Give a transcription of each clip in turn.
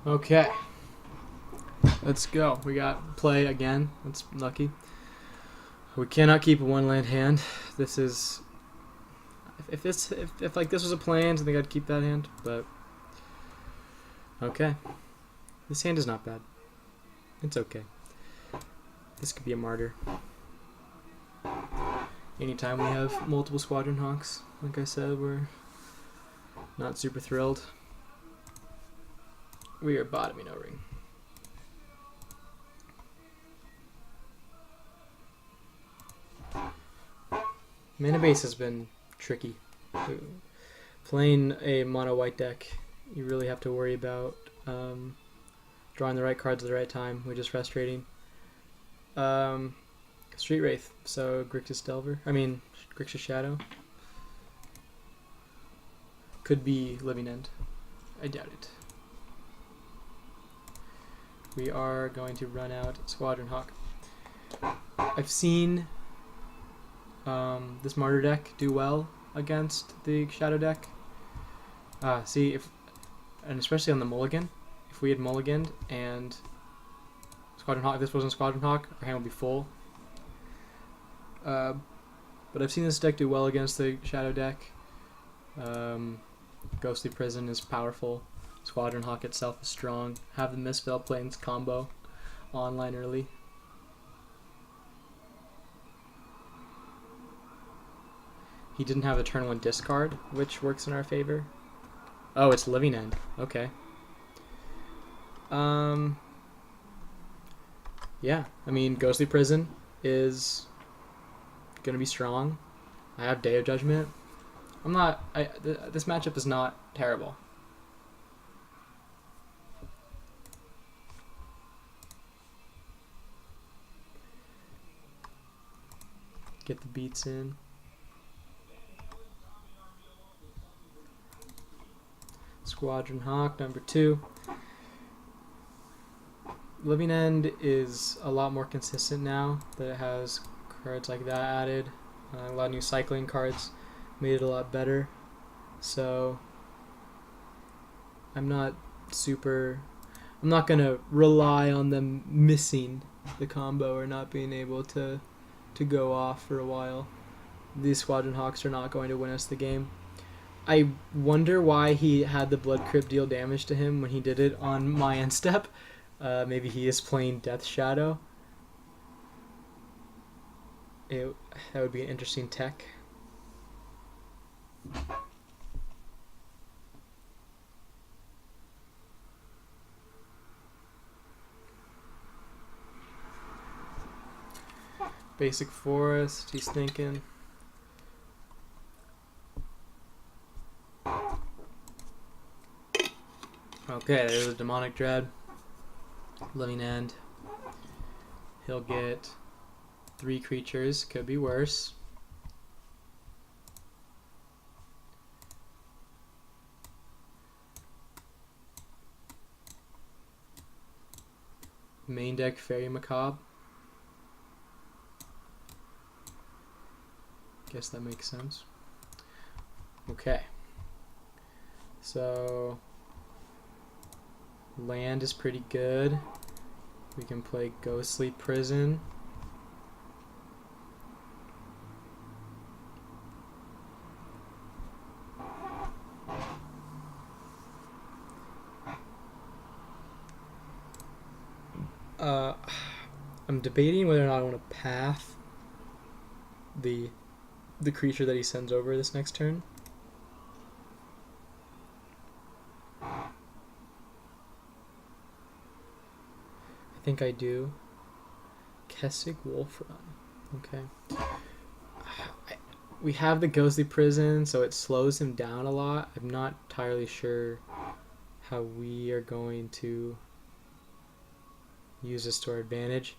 Okay, let's go. We got play again. That's lucky. We cannot keep a one land hand. This is if like this was a plan, I think I'd keep that hand. But okay, this hand is not bad. It's okay. This could be a martyr. Anytime we have multiple squadron hawks, like I said, we're not super thrilled. We are bottoming O-ring. Mana base has been tricky. Playing a mono white deck, you really have to worry about drawing the right cards at the right time, which is frustrating. Street Wraith, so Grixis Delver. Grixis Shadow. Could be Living End. I doubt it. We are going to run out Squadron Hawk. I've seen this Martyr deck do well against the Shadow deck. And especially on the Mulligan, if we had Mulliganed and Squadron Hawk, if this wasn't Squadron Hawk, our hand would be full. But I've seen this deck do well against the Shadow deck. Ghostly Prison is powerful. Squadron Hawk itself is strong. Have the Misspell Planes combo online early. He didn't have a turn 1 discard, which works in our favor. Oh, it's Living End. Okay. Yeah, Ghostly Prison is gonna be strong. I have Day of Judgment. This matchup is not terrible. Get the beats in. Squadron Hawk, number 2. Living End is a lot more consistent now that it has cards like that added. A lot of new cycling cards made it a lot better. So I'm not going to rely on them missing the combo or not being able to go off for a while. These Squadron Hawks are not going to win us the game. I wonder why he had the Blood Crypt deal damage to him when he did it on my end step. Maybe he is playing Death Shadow. That would be an interesting tech. Basic Forest, he's thinking. Okay, there's a Demonic Dread. Living End. He'll get 3 creatures, could be worse. Main deck Fairy Macabre. Guess that makes sense. Okay. So land is pretty good. We can play Ghostly Prison. I'm debating whether or not I want to path the creature that he sends over this next turn. I think I do. Kessig Wolf Run. Okay. We have the Ghostly Prison, so it slows him down a lot. I'm not entirely sure how we are going to use this to our advantage.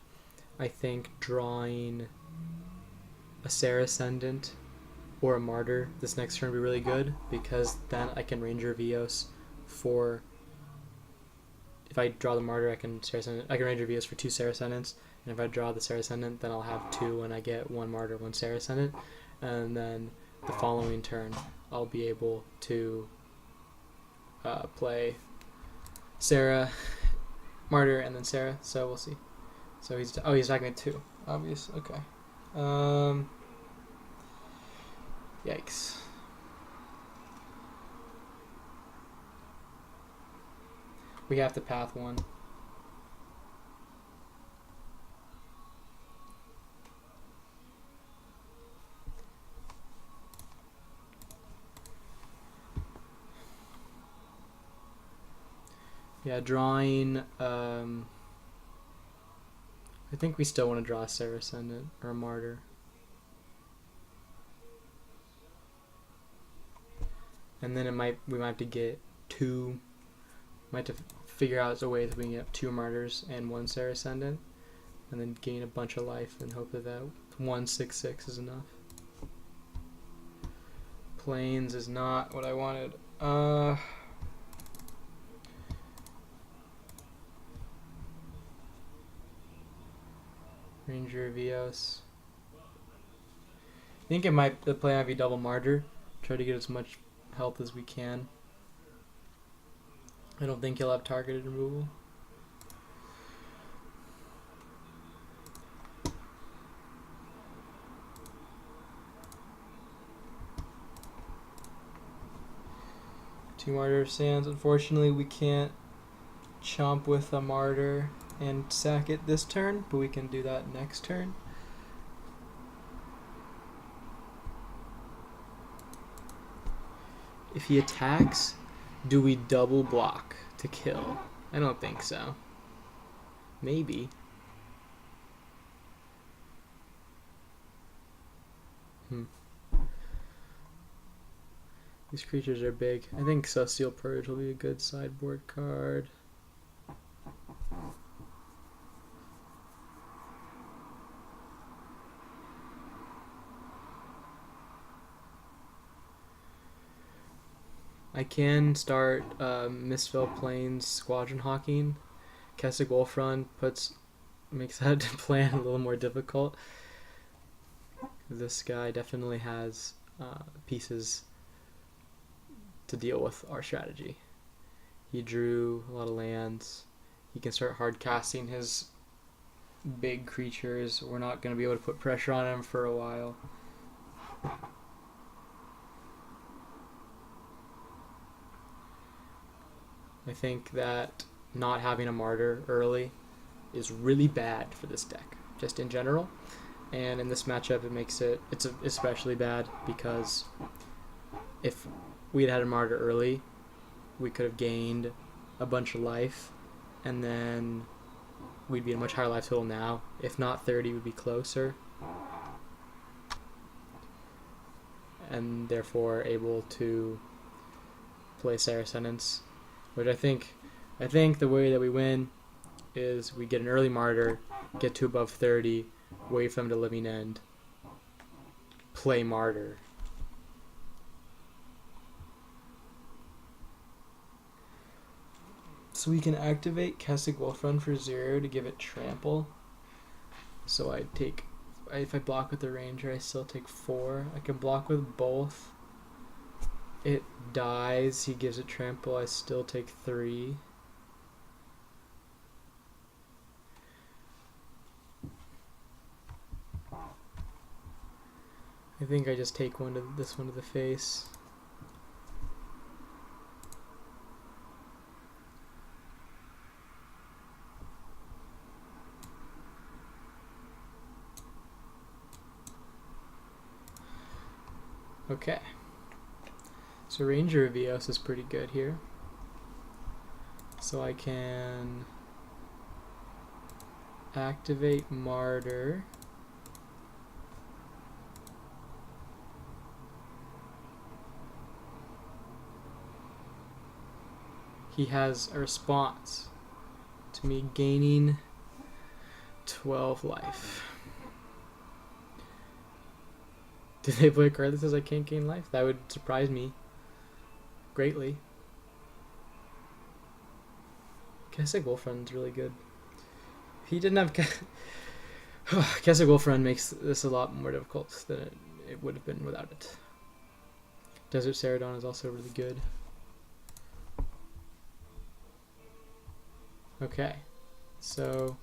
I think drawing a Serra Ascendant or a Martyr this next turn would be really good, because then I can Ranger Vios for... If I draw the Martyr, I can Ranger Vios for 2 Serra Ascendants, and if I draw the Serra Ascendant, then I'll have 2 when I get 1 Martyr, 1 Serra Ascendant, and then the following turn I'll be able to play Sarah, Martyr, and then Sarah. So we'll see. So he's attacking at 2. Obvious. Okay. Yikes. We have to path 1. Yeah, drawing. I think we still want to draw a Sarah Ascendant or a Martyr. And then we might have to get 2. Might have to figure out a way that we can get 2 Martyrs and 1 Sarah Ascendant, and then gain a bunch of life and hope that 1/6/6 is enough. Plains is not what I wanted. Ranger Vios. I think the play might be double Martyr. Try to get as much health as we can. I don't think he'll have targeted removal. Two Martyr Sands. Unfortunately, we can't chomp with a Martyr and sack it this turn, but we can do that next turn. If he attacks, do we double block to kill? I don't think so. Maybe. These creatures are big. I think Celestial Purge will be a good sideboard card. I can start Mistfell Plains Squadron Hawking. Kessig Wolfrun makes that plan a little more difficult. This guy definitely has pieces to deal with our strategy. He drew a lot of lands. He can start hard casting his big creatures. We're not going to be able to put pressure on him for a while. I think that not having a Martyr early is really bad for this deck, just in general. And in this matchup, it's especially bad because if we had a Martyr early, we could have gained a bunch of life, and then we'd be at a much higher life total now. If not 30, we'd be closer, and therefore able to play Sarah Ascendants, which I think the way that we win is we get an early Martyr, get to above 30, wait for them to Living End, play Martyr. So we can activate Kessig Wolfrun for 0 to give it trample. So if I block with the Ranger, I still take 4. I can block with both. It dies, he gives it trample, I still take 3. I think I just take this one to the face. Okay. So Ranger of Eos is pretty good here. So I can activate Martyr. He has a response to me gaining 12 life. Did they play a card that says I can't gain life? That would surprise me greatly. Kessig Wolfrun's really good. If he didn't have Kessig Wolfrun makes this a lot more difficult than it would have been without it. Desert Ceradon is also really good. Okay, so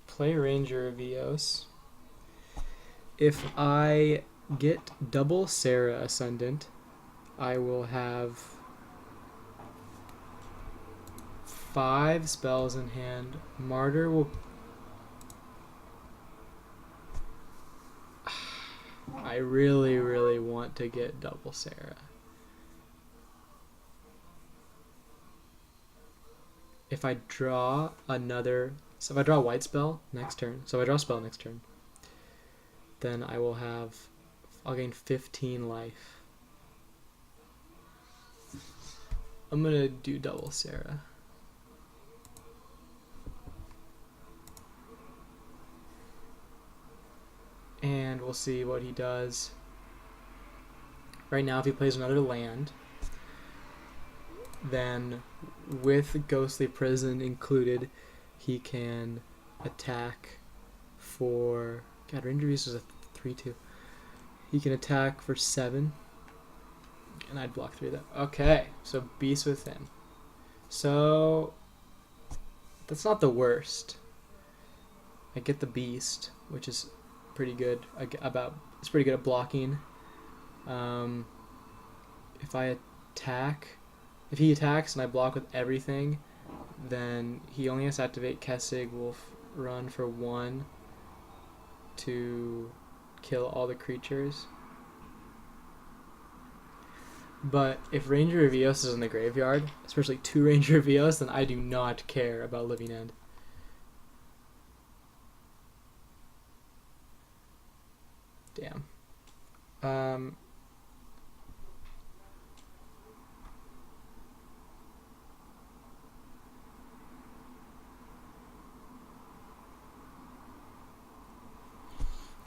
play Ranger Evios. If I get double Sarah Ascendant, I will have 5 spells in hand. Martyr will... I really, really want to get double Sarah. If I draw another... So if I draw a white spell next turn, so if I draw a spell next turn, then I will have... I'll gain 15 life. I'm going to do double Sarah. And we'll see what he does. Right now, if he plays another land, then with Ghostly Prison included, he can attack for... God, Ranger Beast is a 3/2. He can attack for 7. And I'd block 3 of that. Okay, so Beast Within. So that's not the worst. I get the Beast, which is pretty good. It's pretty good at blocking. If I attack, if he attacks and I block with everything, then he only has to activate Kessig Wolf Run for 1 to kill all the creatures. But if Ranger Evios is in the graveyard, especially 2 Ranger Evios, then I do not care about Living End. Damn.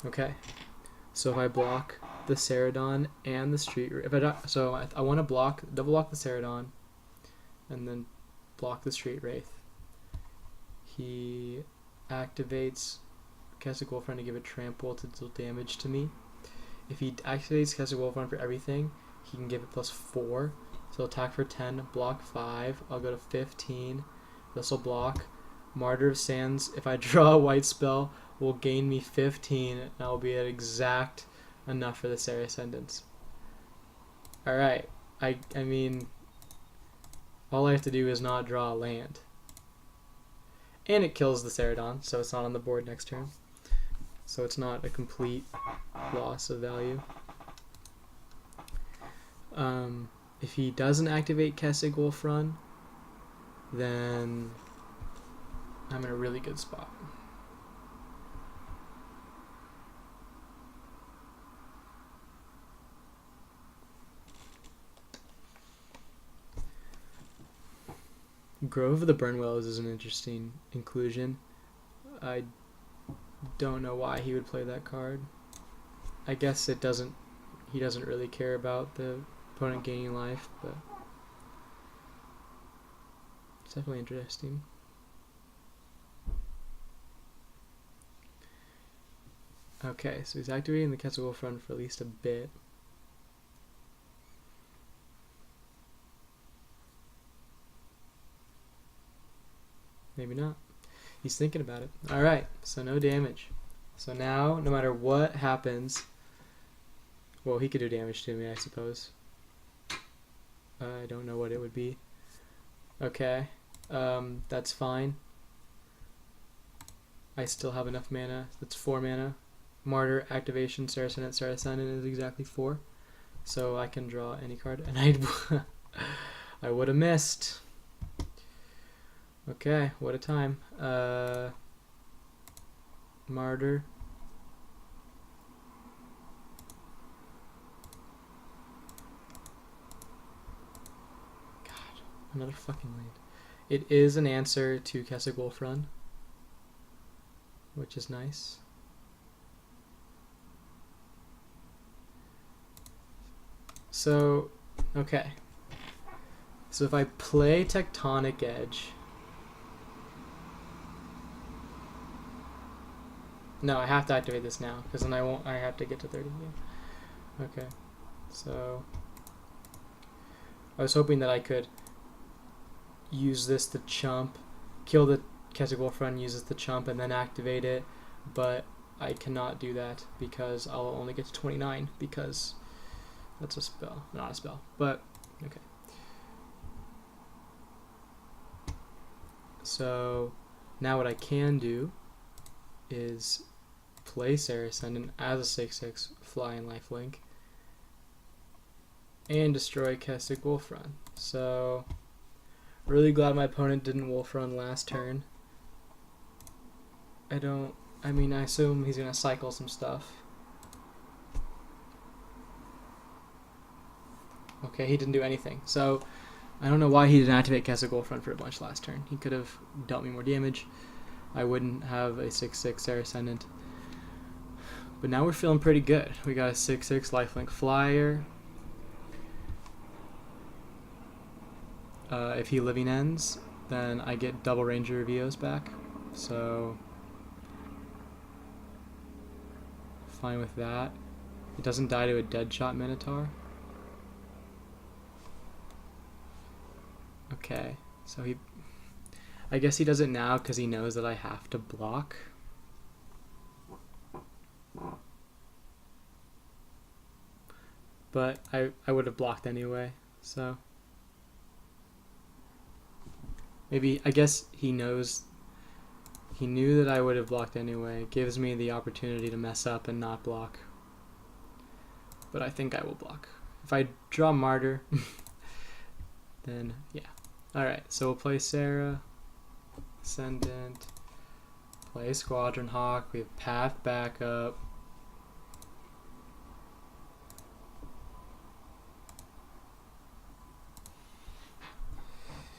Okay. So if I block the Ceradon and the Street... I want to double block the Ceradon and then block the Street Wraith. He activates Kessig Wolf Run to give a trample to deal damage to me. If he activates Kessig Wolf Run for everything, he can give it +4. So attack for 10, block 5. I'll go to 15. This will block. Martyr of Sands, if I draw a white spell, will gain me 15, and I'll be at exact enough for the Sarah Ascendants. Alright, I mean, all I have to do is not draw a land. And it kills the Ceradon, so it's not on the board next turn. So it's not a complete loss of value. If he doesn't activate Kessig Wolf Run, then I'm in a really good spot. Grove of the Burnwells is an interesting inclusion. I don't know why he would play that card. I guess he doesn't really care about the opponent gaining life, but it's definitely interesting. Okay, so he's activating the Kessig Wolf Run for at least a bit. Maybe not. He's thinking about it. Alright, so no damage. So now, no matter what happens... Well, he could do damage to me, I suppose. I don't know what it would be. Okay, that's fine. I still have enough mana. That's 4 mana. Martyr, activation, Sarah Ascendant is exactly 4. So I can draw any card. And I would have missed. Okay, what a time. Martyr. God, another fucking land. It is an answer to Kessig Wolf Run, which is nice. So, okay. So if I play Tectonic Edge... No, I have to activate this now, because then I have to get to 30 again. Okay, so I was hoping that I could use this to chump, kill the Keswick Wolf Run, use this to chump, and then activate it, but I cannot do that because I'll only get to 29 because that's a spell, not a spell, but okay. So now what I can do is play Sarah Ascendant as a 6/6 flying lifelink and destroy Keswick Wolf Run. So really glad my opponent didn't Wolf Run last turn. I assume he's gonna cycle some stuff. Okay, he didn't do anything. So I don't know why he didn't activate Keswick Wolf Run for a bunch last turn. He could have dealt me more damage. I wouldn't have a 6/6 Sarah Ascendant. But now we're feeling pretty good. We got a 6/6 lifelink flyer. If he living ends, then I get double Ranger Revios back. So fine with that. It doesn't die to a Deadshot Minotaur. Okay, so I guess he does it now because he knows that I have to block. But I would have blocked anyway, so maybe, I guess he knew that I would have blocked anyway. It gives me the opportunity to mess up and not block. But I think I will block. If I draw Martyr, then yeah. Alright, so we'll play Sarah, Ascendant, play Squadron Hawk, we have Path Backup.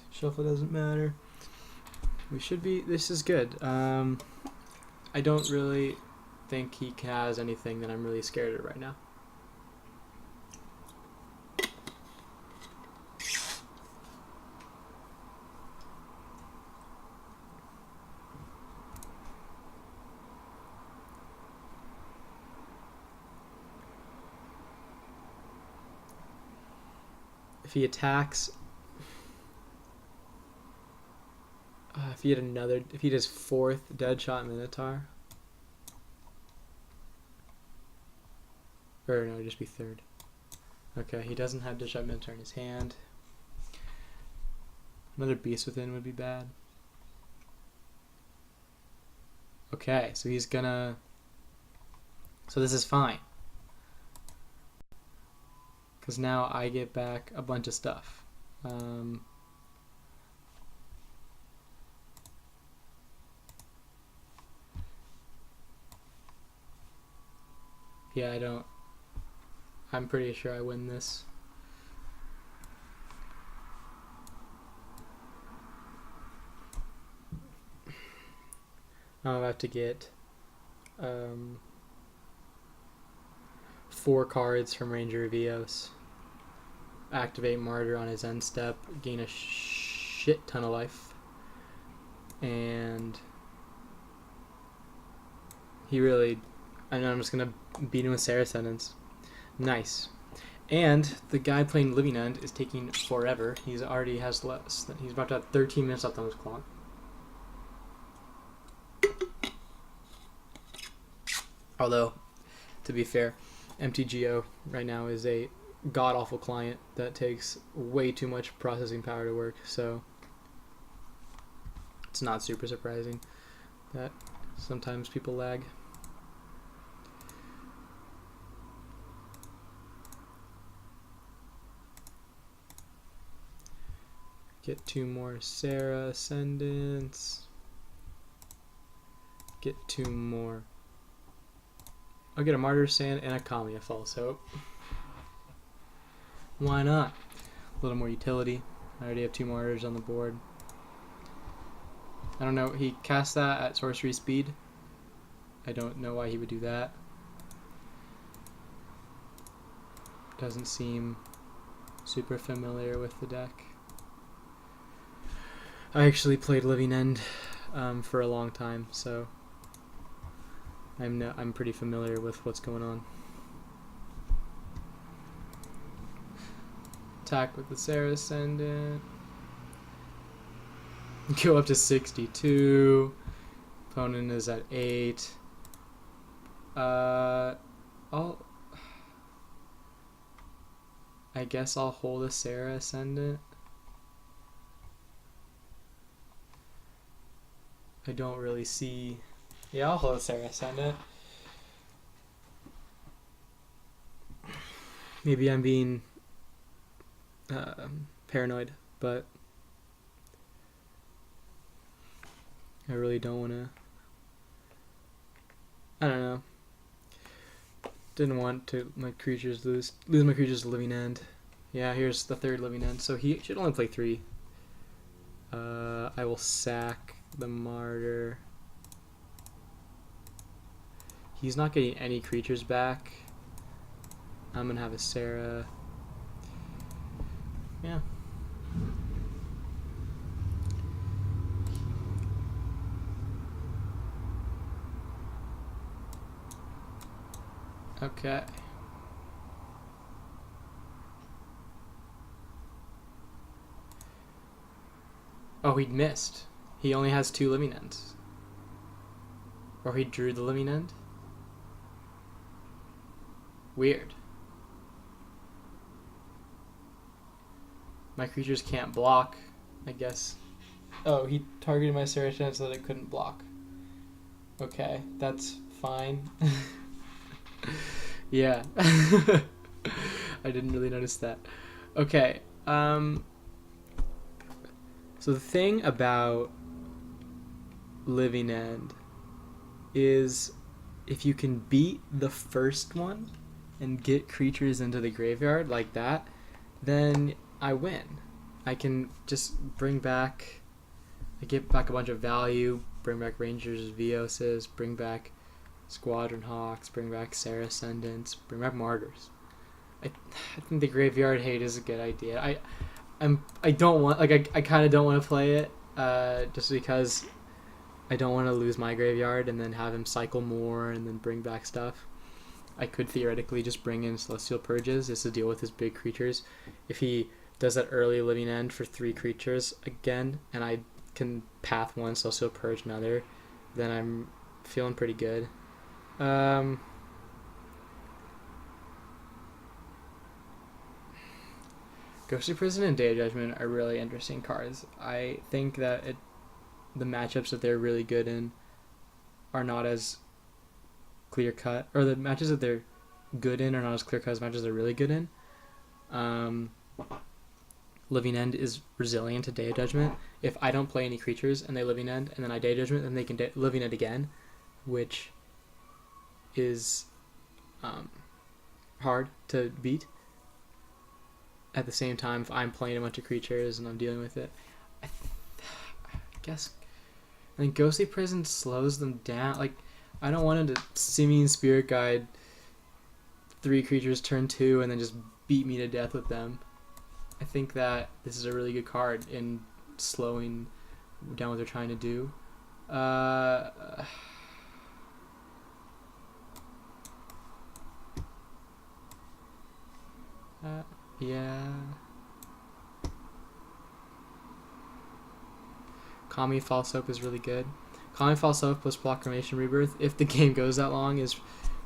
Shuffle doesn't matter. We should be, this is good. I don't really think he has anything that I'm really scared of right now. If he attacks, if he does 4th Deadshot Minotaur, or no, it'd just be 3rd. Okay, he doesn't have Deadshot Minotaur in his hand. Another Beast Within would be bad. Okay, so he's gonna, so this is fine. Because now I get back a bunch of stuff. Yeah, I'm pretty sure I win this. I'll have to get 4 cards from Ranger Revios. Activate Martyr on his end step, gain a shit ton of life, and I'm just gonna beat him with Sarah Ascendants. Nice. And the guy playing Living End is taking forever. He's already has less. He's about to have 13 minutes left on his clock. Although, to be fair, MTGO right now is a god-awful client that takes way too much processing power to work, so it's not super surprising that sometimes people lag. Get 2 more Sarah Ascendants. Get 2 more. I'll get a Martyr Sand and a Kamiya False Hope. Why not? A little more utility. I already have 2 Martyrs on the board. I don't know. He cast that at sorcery speed. I don't know why he would do that. Doesn't seem super familiar with the deck. I actually played Living End for a long time, so I'm pretty familiar with what's going on. Attack with the Sarah Ascendant. Go up to 62. Opponent is at 8. I guess I'll hold a Sarah Ascendant. I don't really see... Yeah, I'll hold a Sarah Ascendant. Maybe I'm being paranoid, but I really don't want to... I don't know. Didn't want to my creatures lose my creatures to living end. Yeah, here's the third living end. So he should only play 3. I will sack the Martyr. He's not getting any creatures back. I'm gonna have a Sarah. Yeah. Okay. Oh, he'd missed. He only has 2 living ends. Or he drew the living end? Weird. My creatures can't block, I guess. Oh, he targeted my Sarah Ascendant so that it couldn't block. Okay, that's fine. Yeah. I didn't really notice that. Okay. So the thing about Living End is if you can beat the first one and get creatures into the graveyard like that, then I win. I can just bring back... I get back a bunch of value, bring back Rangers, Vioses, bring back Squadron Hawks, bring back Sarah Ascendants, bring back Martyrs. I think the graveyard hate is a good idea. I don't want, like, I kind of don't want to play it just because I don't want to lose my graveyard and then have him cycle more and then bring back stuff. I could theoretically just bring in Celestial Purges just to deal with his big creatures. If he does that early living end for 3 creatures again and I can path 1 Celestial Purge another, then I'm feeling pretty good. Ghostly Prison and Day of Judgment are really interesting cards. I think that the matchups that they're really good in are not as clear cut, or the matches that they're good in are not as clear cut as matches they're really good in. Living End is resilient to Day of Judgment. If I don't play any creatures and they Living End and then I Day of Judgment, then they can Living End again, which is hard to beat. At the same time, if I'm playing a bunch of creatures and I'm dealing with it, I guess I think Ghostly Prison slows them down. Like, I don't want him to Simian Spirit Guide 3 creatures turn 2 and then just beat me to death with them. I think that this is a really good card in slowing down what they're trying to do. Yeah. Kami False Hope is really good. Kami False Hope plus Proclamation Rebirth, if the game goes that long, is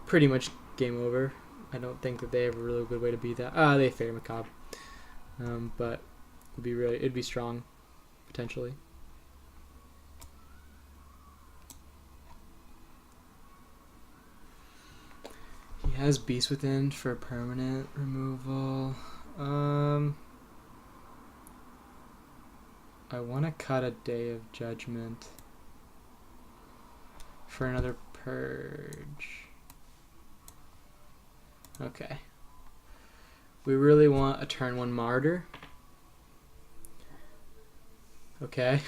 pretty much game over. I don't think that they have a really good way to beat that. They Fairy Macabre. But it'd be strong, potentially. He has Beast Within for permanent removal. I want to cut a Day of Judgment for another Purge. Okay. We really want a turn 1 Martyr. Okay.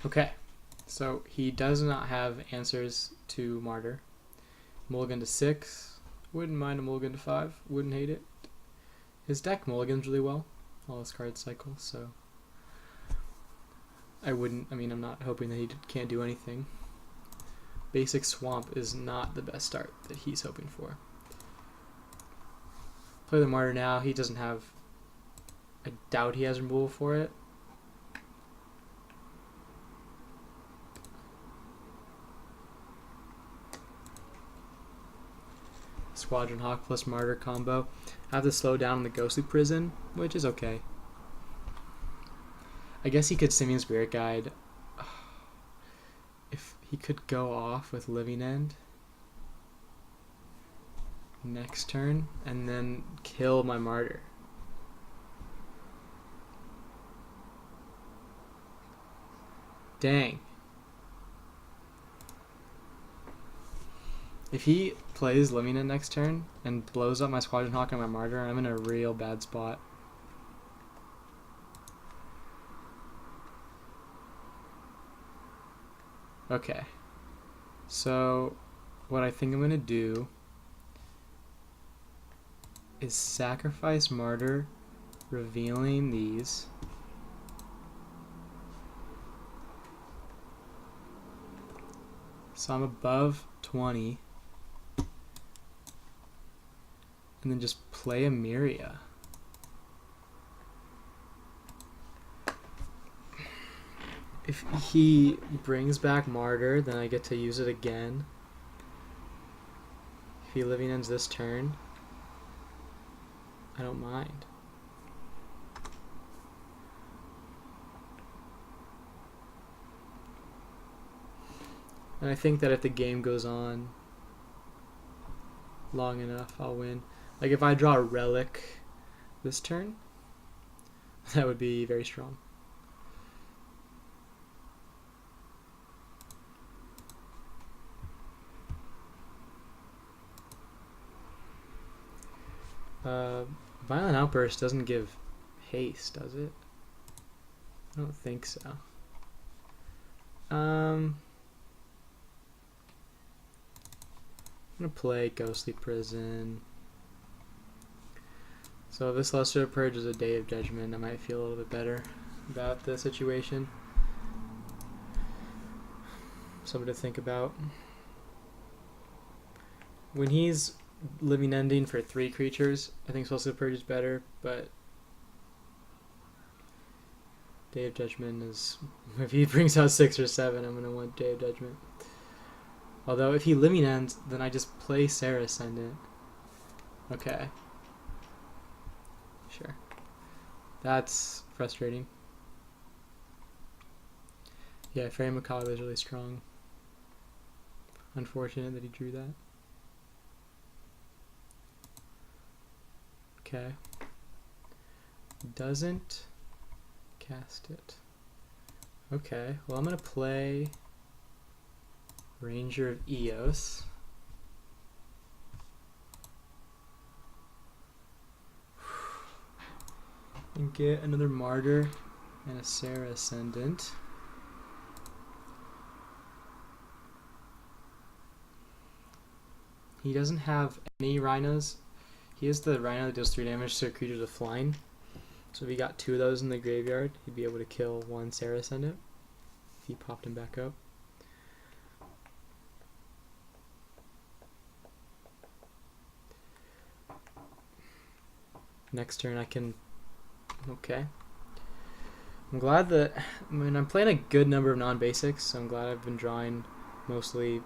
Okay. So he does not have answers to Martyr. Mulligan to 6. Wouldn't mind a mulligan to 5. Wouldn't hate it. His deck mulligans really well. All his cards cycle, so... I mean, I'm not hoping that he can't do anything. Basic Swamp is not the best start that he's hoping for. Play the Martyr now. He doesn't have... I doubt he has removal for it. Squadron Hawk plus Martyr combo. I have to slow down the Ghostly Prison, which is okay. I guess he could Simian Spirit Guide. If he could go off with Living End next turn and then kill my Martyr. Dang. If he plays Living End next turn and blows up my Squadron Hawk and my Martyr, I'm in a real bad spot. Okay. So, what I think I'm going to do is sacrifice Martyr, revealing these. So I'm above 20. And then just play a Myria. If he brings back Martyr, then I get to use it again. If he Living Ends this turn, I don't mind. And I think that if the game goes on long enough, I'll win. Like if I draw a Relic this turn, that would be very strong. Violent Outburst doesn't give haste, does it? I don't think so. I'm gonna play Ghostly Prison. So if this Lesser Purge is a Day of Judgment, I might feel a little bit better about the situation. Something to think about. When he's Living Ending for 3 creatures, I think Lesser Purge is better, but Day of Judgment is... If he brings out 6 or 7, I'm gonna want Day of Judgment. Although if he Living Ends, then I just play Sarah Ascendant. Okay. Sure. That's frustrating. Yeah, Fairy Macabre is really strong. Unfortunate that he drew that. Okay. Doesn't cast it. Okay, well I'm gonna play Ranger of Eos. And get another Martyr and a Sarah Ascendant. He doesn't have any Rhinos. He has the Rhino that deals 3 damage to creatures with flying. So if he got 2 of those in the graveyard, he'd be able to kill 1 Sarah Ascendant if he popped him back up. Next turn I can... Okay. I'm glad that... I mean, I'm playing a good number of non-basics, so I'm glad I've been drawing mostly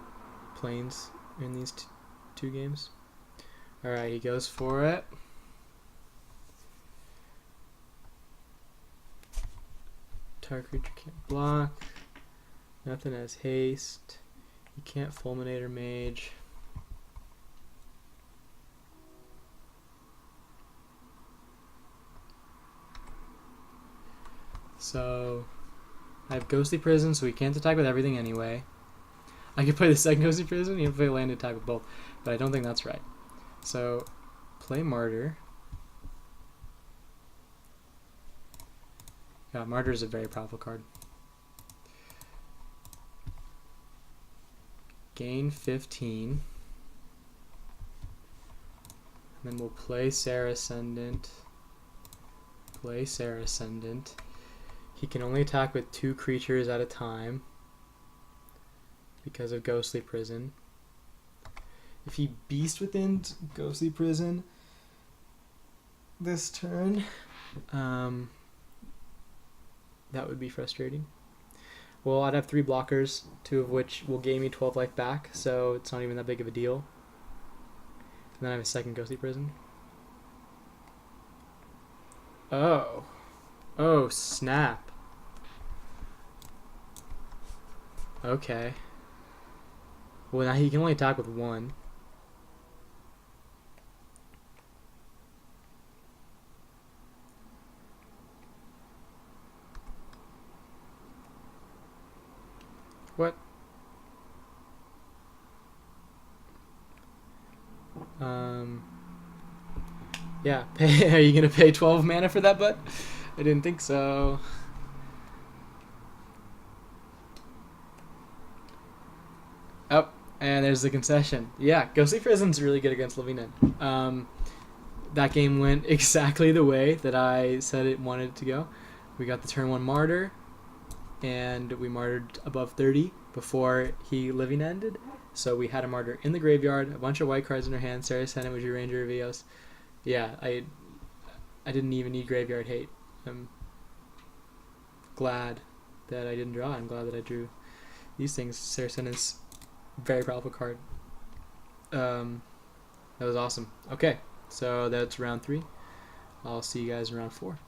planes in these 2 games. Alright, he goes for it. Target creature can't block. Nothing has haste. He can't Fulminator Mage. So I have Ghostly Prison, so he can't attack with everything anyway. I could play the second Ghostly Prison, he can play land attack with both, but I don't think that's right. So play Martyr. Yeah, Martyr is a very powerful card. Gain 15. And then we'll play Sarah Ascendant. Play Sarah Ascendant. He can only attack with 2 creatures at a time because of Ghostly Prison. If he Beast within Ghostly Prison this turn, that would be frustrating. Well, I'd have 3 blockers, 2 of which will gain me 12 life back, so it's not even that big of a deal. And then I have a second Ghostly Prison. Oh. Oh, snap. Okay. Well, now he can only attack with 1. What? Yeah, are you gonna pay 12 mana for that, bud? I didn't think so. Oh, and there's the concession. Yeah, Ghostly Prison's really good against Living End. That game went exactly the way that I said it wanted to go. We got the turn 1 Martyr, and we martyred above 30 before he Living Ended. So we had a Martyr in the graveyard, a bunch of white cards in our hand. Sarah Senate was your Ranger of Eos. Yeah, I didn't even need graveyard hate. I'm glad that I didn't draw. I'm glad that I drew these things. Sarah Senate's very powerful card. That was awesome. Okay, so that's round 3. I'll see you guys in round 4.